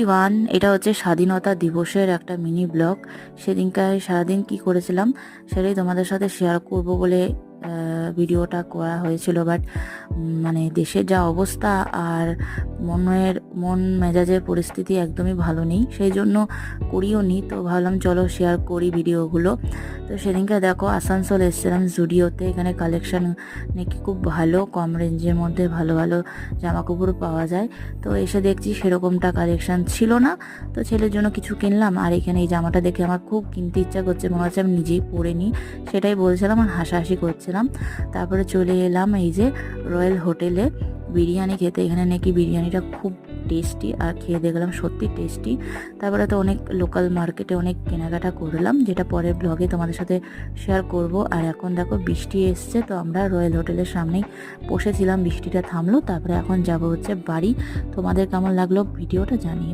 One, এটা হচ্ছে স্বাধীনতা দিবসের একটা মিনি ব্লগ। সেদিনকার সারাদিন কি করেছিলাম সেটাই তোমাদের সাথে শেয়ার করব বলে ভিডিওটা করা হয়েছিল। বাট মানে দেশের যা অবস্থা আর মন মেজাজের পরিস্থিতি একদমই ভালো নেই, সেই জন্য করিও নি। তো ভাবলাম চলো শেয়ার করি ভিডিওগুলো। তো সেদিনকে দেখো আসানসোল এসেছিলাম জুডিওতে। এখানে কালেকশন নাকি খুব ভালো, কম রেঞ্জের মধ্যে ভালো ভালো জামা কাপড় পাওয়া যায়। তো এসে দেখছি সেরকমটা কালেকশন ছিল না। তো ছেলের জন্য কিছু কিনলাম, আর এখানে এই জামাটা দেখে আমার খুব কিনতে ইচ্ছা করছে, মনে হচ্ছে আমি নিজেই পরে নিই। সেটাই বলছিলাম আর হাসাহাসি করছিলাম। তারপরে চলে এলাম এই যে রয়্যাল হোটেলে বিরিয়ানি খেতে। এখানে নাকি বিরিয়ানিটা খুব টেস্টি, আর খেয়ে দেখলাম সত্যি টেস্টি। তারপরে তো অনেক লোকাল মার্কেটে অনেক কেনাকাটা করলাম, যেটা পরের ব্লগে তোমাদের সাথে শেয়ার করব। আর এখন দেখো বৃষ্টি এসছে, তো আমরা রয়্যাল হোটেলের সামনেই বসেছিলাম, বৃষ্টিটা থামলো। তারপরে এখন যাব হচ্ছে বাড়ি। তোমাদের কেমন লাগলো ভিডিওটা জানিও।